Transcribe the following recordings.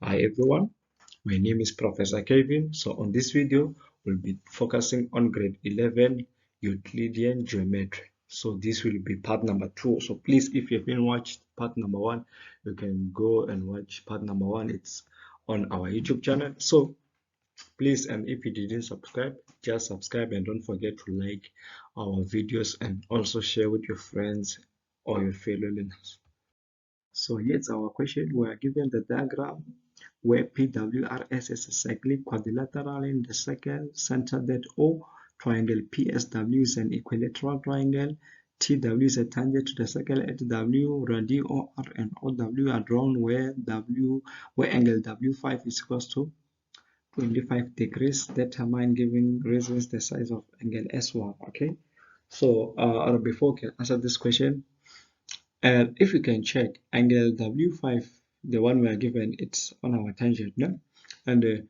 Hi everyone, my name is Professor Kevin. So on this video, we'll be focusing on grade 11 Euclidean Geometry. So this will be part number 2. So please, if you haven't watched part number 1, you can go and watch part number 1. It's on our YouTube channel. So please, and if you didn't subscribe, just subscribe and don't forget to like our videos and also share with your friends or your fellow learners. So here's our question. We are given the diagram where PWRS is a cyclic quadrilateral in the circle centered at O. Triangle PSW is an equilateral triangle. TW is a tangent to the circle at W. Radii OR and OW are drawn where angle W5 is equals to 25 degrees. Determine giving reasons the size of angle S1. Okay. So before we can answer this question, if we can check angle W5, the one we are given, it's on our tangent, no? And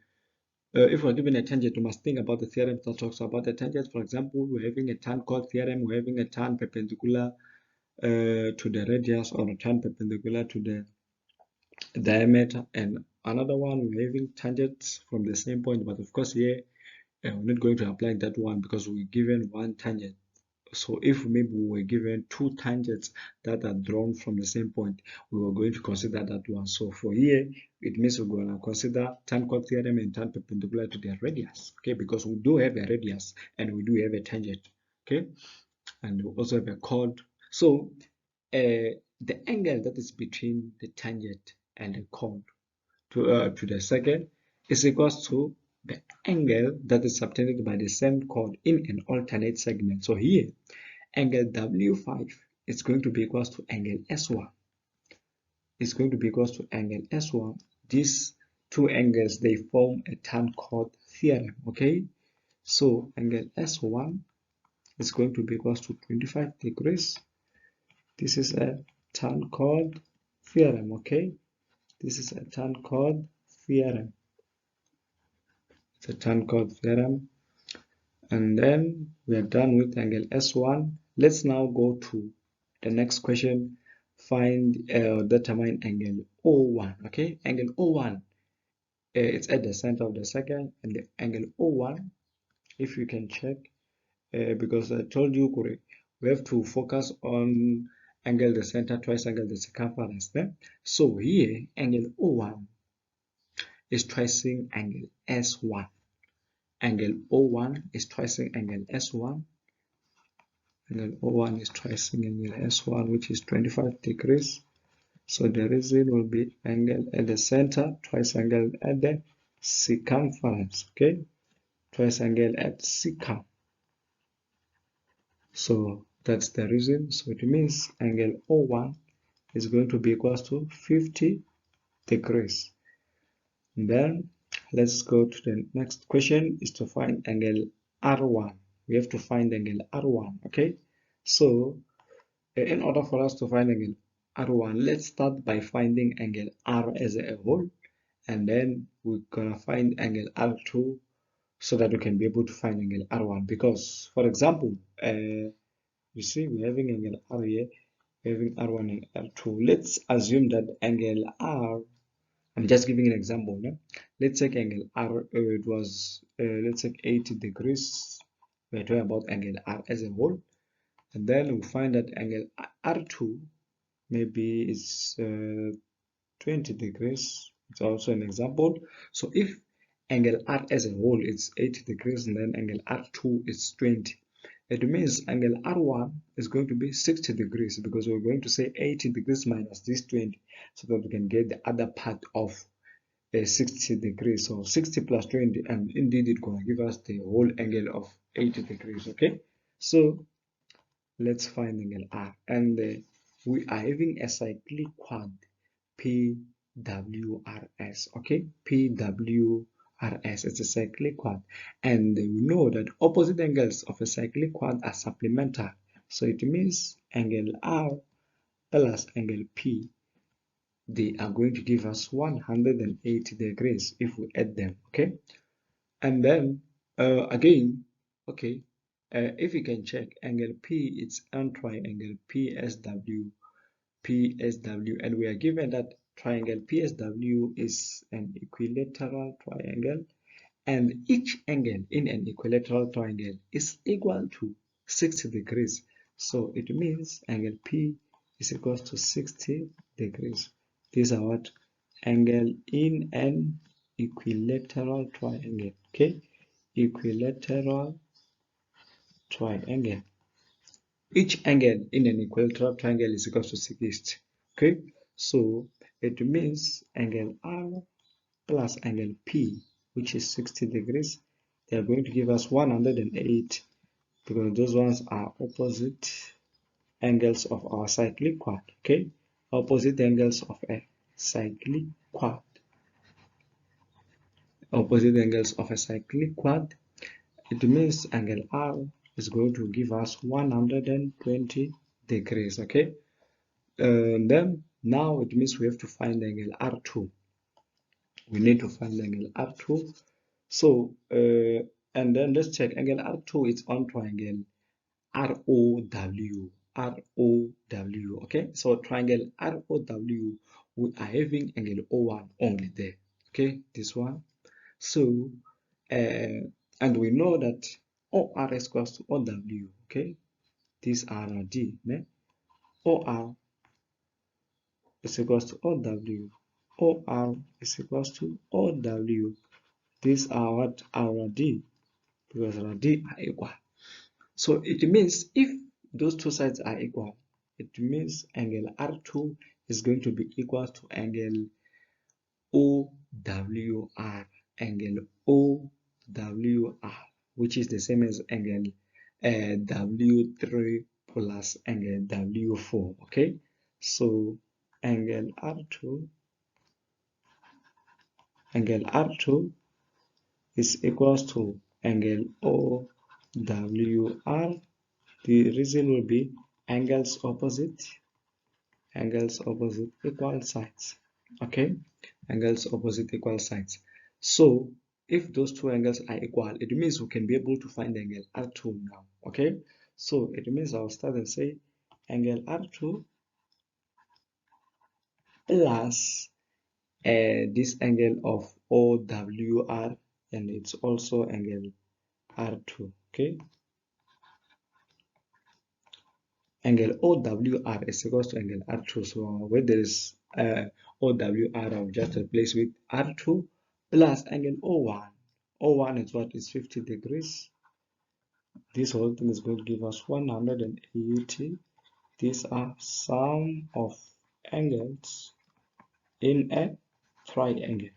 if we're given a tangent, we must think about the theorem that talks about the tangent. For example, we're having a tan chord theorem, we're having a tan perpendicular to the radius, or a tan perpendicular to the diameter, and another one we're having tangents from the same point. But of course, here we're not going to apply that one because we're given one tangent. So if maybe we were given two tangents that are drawn from the same point, we were going to consider that one. So for here, it means we're going to consider tan chord theorem and tan perpendicular to their radius, okay? Because we do have a radius and we do have a tangent, okay? And we also have a chord. So the angle that is between the tangent and the chord to the second is equals to the angle that is subtended by the same chord in an alternate segment. So here, angle W5 is going to be equals to angle S1. It's going to be equals to angle S1. These two angles, they form a tan chord theorem, okay? So angle S1 is going to be equals to 25 degrees. This is a tan chord theorem, okay? This is a tan chord theorem. It's a tan chord theorem. And then we are done with angle S1. Let's now go to the next question. Find or determine angle O1. Okay, angle O1. It's at the center of the second, and the angle O1, if you can check, because I told you we have to focus on angle the center twice angle the circumference. Then, so here angle O1 is tracing angle S1. Angle O1 is tracing angle S1. Angle O1 is tracing angle S1, which is 25 degrees. So the reason will be angle at the center, twice angle at the circumference, okay? Twice angle at circum. So that's the reason. So it means angle O1 is going to be equals to 50 degrees. And then let's go to the next question, is to find angle R1. We have to find angle R1, okay? So in order for us to find angle R1, let's start by finding angle R as a whole, and then we're gonna find angle R2 so that we can be able to find angle R1. Because, for example, you see we're having angle R here, we're having R1 and R2. Let's assume that angle R, I'm just giving an example, no? Let's take angle R, it was, let's take 80 degrees. We're talking about angle R as a whole. And then we find that angle R2 maybe is 20 degrees. It's also an example. So if angle R as a whole is 80 degrees and then angle R2 is 20, it means angle R1 is going to be 60 degrees, because we're going to say 80 degrees minus this 20 so that we can get the other part of 60 degrees. So 60 plus 20, and indeed it's going to give us the whole angle of 80 degrees, okay? So let's find angle R, and we are having a cyclic quad PWRS, okay? PWRS is a cyclic quad, and we know that opposite angles of a cyclic quad are supplemental. So it means angle R plus angle P, they are going to give us 180 degrees if we add them, okay? And then again, okay, if you can check angle P, it's on triangle PSW, and we are given that triangle PSW is an equilateral triangle, and each angle in an equilateral triangle is equal to 60 degrees. So it means angle P is equal to 60 degrees. These are what angle in an equilateral triangle. Okay, equilateral triangle. Each angle in an equilateral triangle is equal to 60. Okay, so it means angle R plus angle P, which is 60 degrees, they are going to give us 108, because those ones are opposite angles of our cyclic quad. Okay, opposite angles of a cyclic quad. Opposite angles of a cyclic quad. It means angle R is going to give us 120 degrees. Okay, then now it means we have to find angle R2. We need to find angle R2. So, and then let's check angle R2 is on triangle ROW. ROW. Okay, so triangle ROW, we are having angle O1 only there. Okay, this one. So, and we know that OR is equals to OW. Okay, these are D. OR is equals to OW. OR is equals to OW. These are what our D, because our D are equal. So it means if those two sides are equal, it means angle R2 is going to be equal to angle OWR, angle OWR, which is the same as angle W3 plus angle W4. Okay, so angle R2 is equals to angle OWR. The reason will be angles opposite equal sides. Okay, angles opposite equal sides. So if those two angles are equal, it means we can be able to find angle R2 now. Okay, so it means I'll start and say angle R2 plus this angle of OWR, and it's also angle R2. Okay, angle OWR is equals to angle R2. So where there is OWR, I'll just replace with R2 plus angle O1. O1 is what is 50 degrees. This whole thing is going to give us 180. These are sum of angles in a triangle.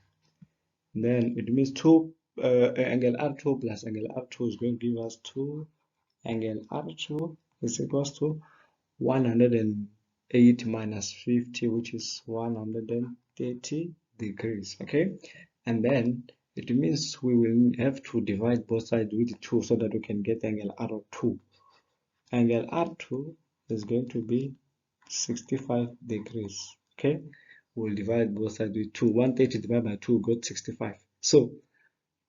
Then it means angle R2 plus angle R2 is going to give us 2. Angle R2 is equals to 108 minus 50, which is 130 degrees. Okay, and then it means we will have to divide both sides with 2 so that we can get angle R2. Angle R2 is going to be 65 degrees. Okay, we'll divide both sides with 2. 130 divided by 2 got 65. So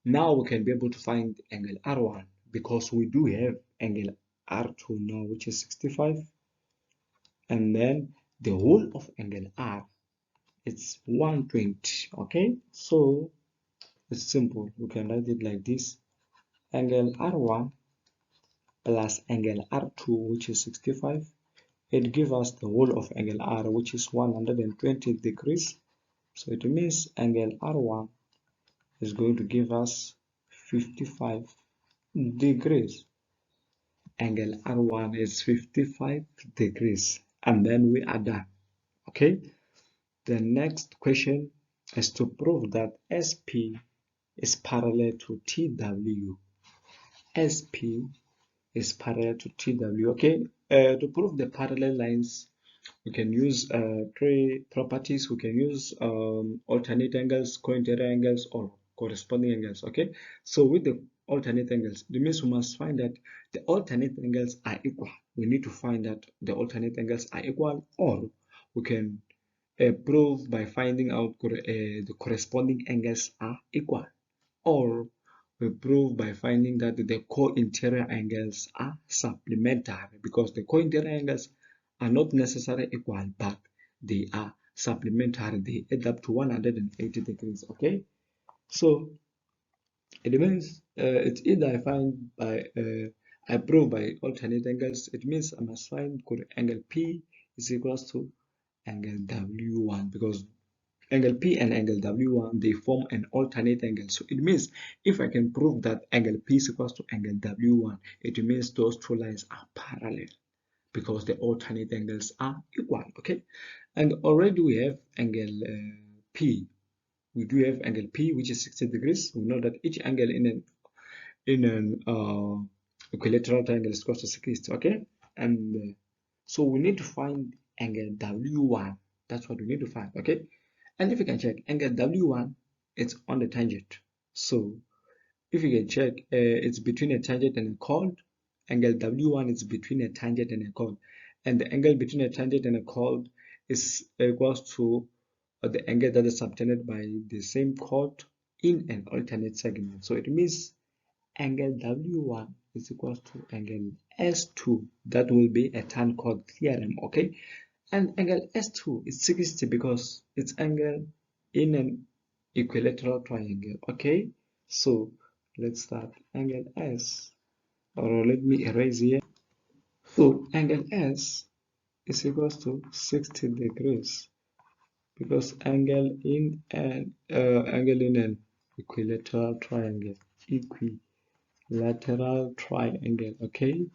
now we can be able to find angle R1, because we do have angle R2 now, which is 65, and then the whole of angle R, it's 120. Okay, so it's simple. We can write it like this: angle R1 plus angle R2, which is 65. It gives us the whole of angle R, which is 120 degrees. So it means angle R1 is going to give us 55 degrees. Angle R1 is 55 degrees, and then we are done. Okay, the next question is to prove that SP is parallel to TW. SP is parallel to TW. Okay, to prove the parallel lines, we can use 3 properties. We can use alternate angles, coincident angles, or corresponding angles. Okay, so with the alternate angles, it means we must find that the alternate angles are equal. We need to find that the alternate angles are equal, or we can prove by finding out the corresponding angles are equal, or we prove by finding that the co-interior angles are supplementary, because the co-interior angles are not necessarily equal, but they are supplementary, they add up to 180 degrees. Okay, so it means it's either I find by I prove by alternate angles. It means I must find angle P is equals to angle W1, because angle P and angle W1, they form an alternate angle. So it means if I can prove that angle P is equals to angle W1, it means those two lines are parallel because the alternate angles are equal. Okay, and already we have angle P. We do have angle P, which is 60 degrees. We know that each angle in an equilateral triangle is equal to 60. Okay, and so we need to find angle W1. That's what we need to find. Okay, and if you can check angle W1, it's on the tangent. So if you can check, it's between a tangent and a chord. Angle W1 is between a tangent and a chord, and the angle between a tangent and a chord is equals to the angle that is subtended by the same chord in an alternate segment. So it means angle W1 is equals to angle S2. That will be a tan chord theorem. Okay, and angle S2 is 60 because it's angle in an equilateral triangle. Okay, so let's start angle S, or let me erase here. So angle S is equals to 60 degrees because angle in an equilateral triangle, okay,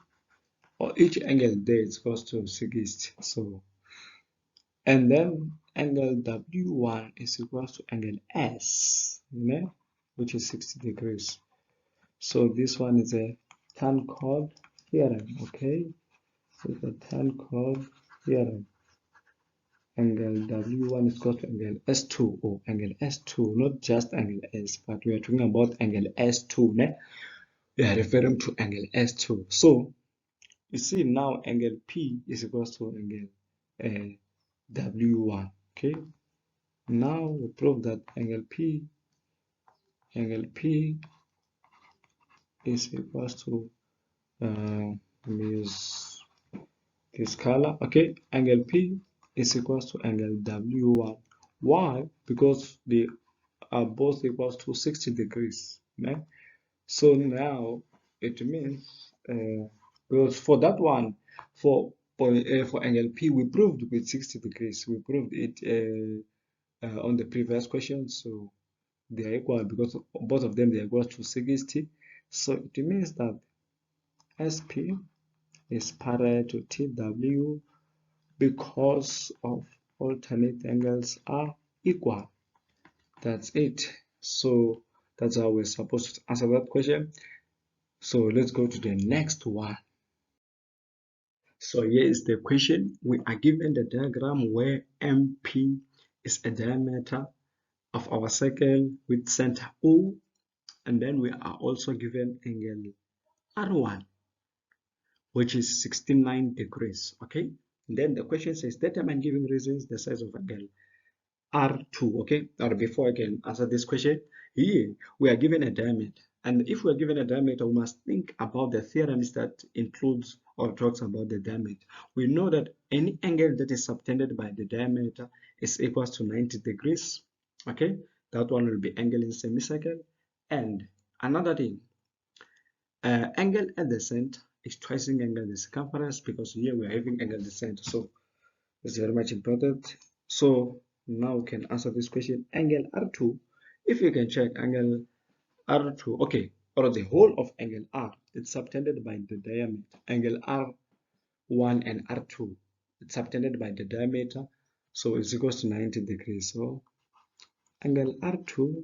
or each angle there is equals to 60. So and then angle W1 is equals to angle S, which is 60 degrees. So this one is a tan chord theorem. Okay, so it's a tan chord theorem. Angle W1 is equal to angle S2, or angle S2, not just angle S, but we are talking about angle S2. We are referring to angle S2. So you see now angle P is equal to angle W1. Okay, now we prove that angle P is equal to let me use this color. Okay, angle P is equal to angle W1. Why? Because they are both equal to 60 degrees. Right? So now it means because for that one, for angle P, we proved with 60 degrees. We proved it on the previous question. So they are equal because both of them they are equal to 60. So it means that SP is parallel to TW because of alternate angles are equal. That's it. So that's how we're supposed to answer that question. So let's go to the next one. So here is the question. We are given the diagram where MP is a diameter of our circle with center O, and then we are also given angle R1, which is 69 degrees. Okay, and then the question says determine given reasons the size of angle R2. Okay, or before I can answer this question, here we are given a diameter, and if we are given a diameter, we must think about the theorems that includes or talks about the diameter. We know that any angle that is subtended by the diameter is equal to 90 degrees. Okay, that one will be angle in semicircle. And another thing, angle at the center is twice angle the circumference, because here we are having angle at the center, so it's very much important. So now we can answer this question. Angle R2, if you can check angle R2, okay, or the whole of angle R, it's subtended by the diameter. Angle R1 and R2, it's subtended by the diameter, so it's equals to 90 degrees. So angle R2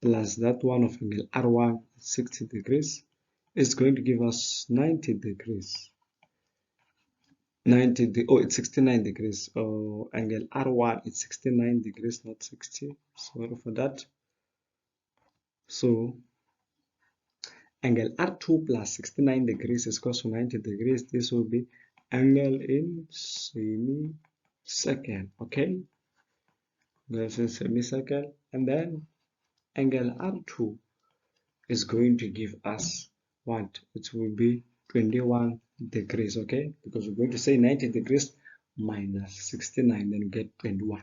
plus that one of angle R1, 60 degrees, is going to give us 90 degrees. It's 69 degrees. Angle R1 is 69 degrees, not 60. Sorry for that. So angle R2 plus 69 degrees is equal to 90 degrees. This will be angle in semicircle. Okay, this is semicircle, and then angle R2 is going to give us what? It will be 21 degrees. Okay, because we're going to say 90 degrees minus 69, then get 21.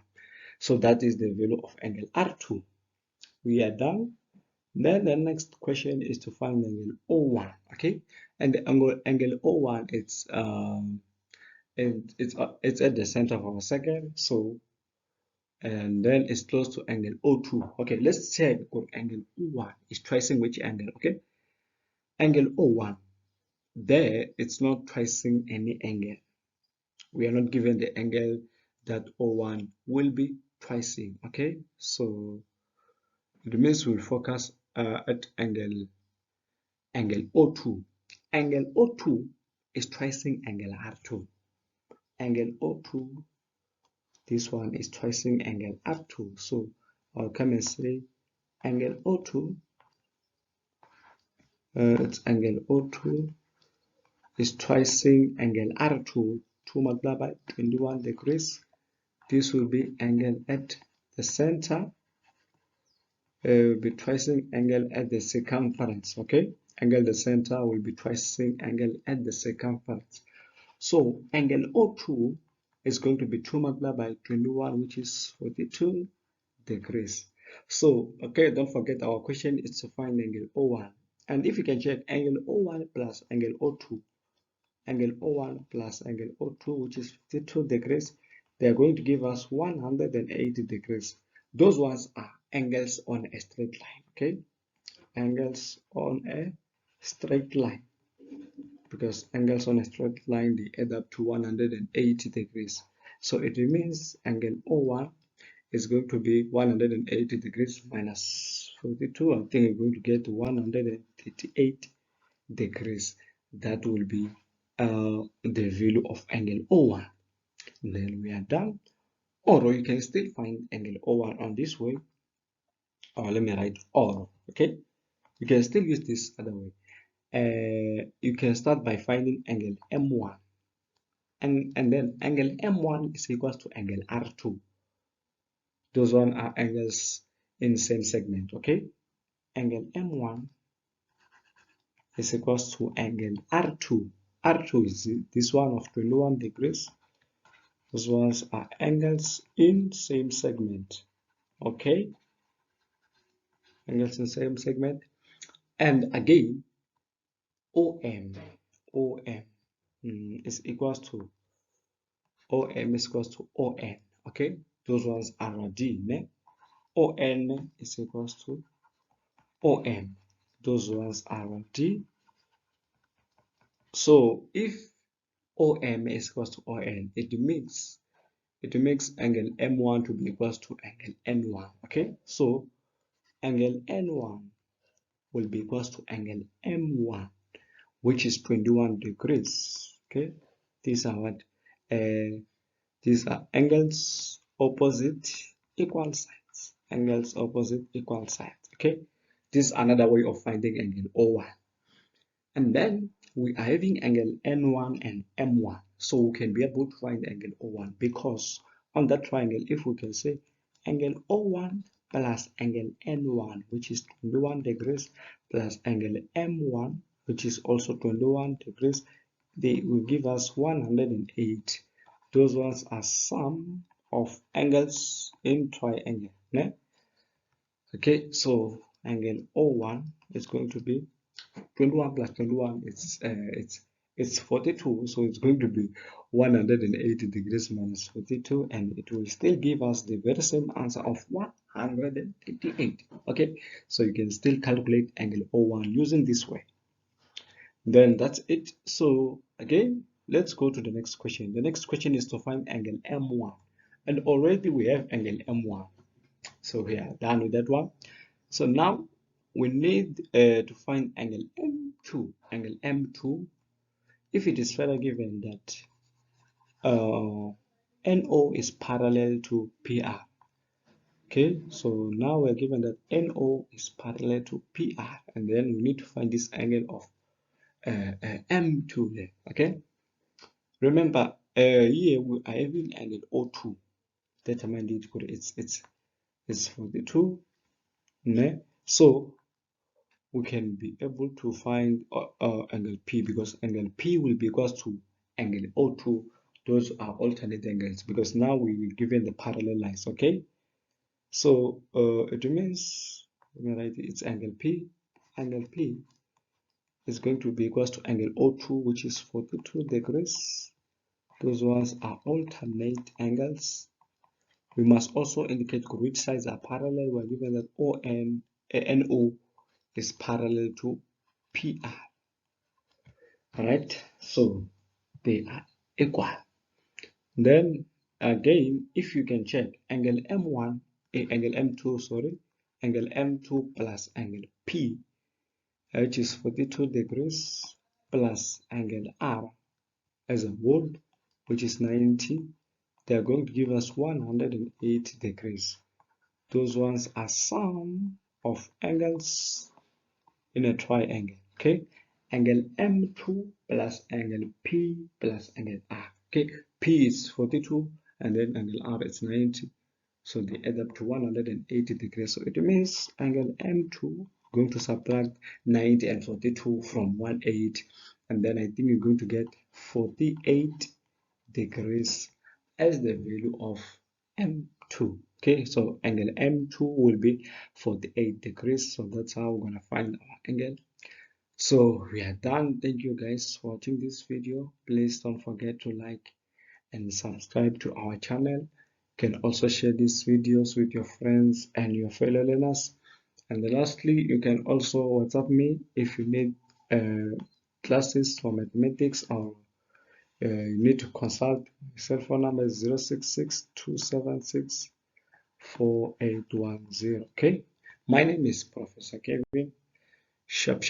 So that is the value of angle R2. We are done. Then the next question is to find angle O1. Okay, and the angle O1, it's at the center of our circle. So and then it's close to angle O2. Okay, let's check if angle O1 is tracing which angle. Okay, angle O1, there it's not tracing any angle. We are not given the angle that O1 will be tracing. Okay, so it means we'll focus at angle O2. Angle O2 is tracing angle R2. Angle O2, this one is tracing angle R2. So I'll come and say angle O2, it's angle O2 is tracing angle R2, 2 multiplied by 21 degrees. This will be angle at the center. Will be tracing angle at the circumference. Okay, angle the center will be tracing angle at the circumference. So angle O2 is going to be 2 multiplied by 21, which is 42 degrees. So, okay, don't forget our question is to find angle O1. And if you can check angle O1 plus angle O2, angle O1 plus angle O2, which is 52 degrees, they are going to give us 180 degrees. Those ones are angles on a straight line, okay? Angles on a straight line. Because angles on a straight line, they add up to 180 degrees. So it remains angle O1 is going to be 180 degrees minus 42. I think we're going to get 138 degrees. That will be the value of angle O1. Then we are done. Or you can still find angle O1 on this way. Or let me write or. Okay, you can still use this other way. You can start by finding angle M1, and then angle M1 is equals to angle R2. Those one are angles in same segment. Okay, angle M1 is equals to angle R2. R2 is this one of 21 degrees. Those ones are angles in same segment. Okay, angles in same segment. And again, OM is equals to OM is equals to ON. Okay, those ones are D. Ne? ON is equals to OM. Those ones are D. So if OM is equals to ON, it makes angle M1 to be equals to angle N1. Okay, so angle N1 will be equals to angle M1, which is 21 degrees. Okay, these are what these are angles opposite equal sides. Angles opposite equal sides. Okay, this is another way of finding angle O1. And then we are having angle N1 and M1. So we can be able to find angle O1 because on that triangle, if we can say angle O1 plus angle N1, which is 21 degrees, plus angle M1, which is also 21 degrees, they will give us 108. Those ones are sum of angles in triangle. Ne? Okay, so angle O1 is going to be 21 plus 21, it's 42, so it's going to be 180 degrees minus 42, and it will still give us the very same answer of 138. Okay, so you can still calculate angle O1 using this way. Then that's it. So again, let's go to the next question. The next question is to find angle M1, and already we have angle M1, so we are done with that one. So now we need to find angle M2. Angle M2, if it is further given that NO is parallel to PR. Okay, so now we're given that NO is parallel to PR, and then we need to find this angle of M2 there. Okay, remember here we are having angle O2. Determine it. It's 42. Ne? So we can be able to find angle P, because angle P will be equal to angle O2. those are alternate angles, because now we were given the parallel lines. Okay, so it means, let me write it, it's angle P. Angle P is going to be equals to angle O2, which is 42 degrees. Those ones are alternate angles. We must also indicate which sides are parallel. We're given that NO is parallel to PI. Alright, so they are equal. Then again, if you can check angle M1, angle M2, sorry, angle M2 plus angle P, which is 42 degrees, plus angle R as a whole, which is 90, they are going to give us 180 degrees. Those ones are sum of angles in a triangle. Okay, angle M2 plus angle P plus angle R. Okay, P is 42 and then angle R is 90, so they add up to 180 degrees. So it means angle M2 going to subtract 90 and 42 from 180, and then I think you're going to get 48 degrees as the value of M2. Okay, so angle M2 will be 48 degrees. So that's how we're going to find our angle. So we are done. Thank you guys for watching this video. Please don't forget to like and subscribe to our channel. You can also share these videos with your friends and your fellow learners. And lastly, you can also WhatsApp me if you need classes for mathematics, or you need to consult. My cell phone number is 066-276-4810. Okay, my name is Professor Kevin. Sharp.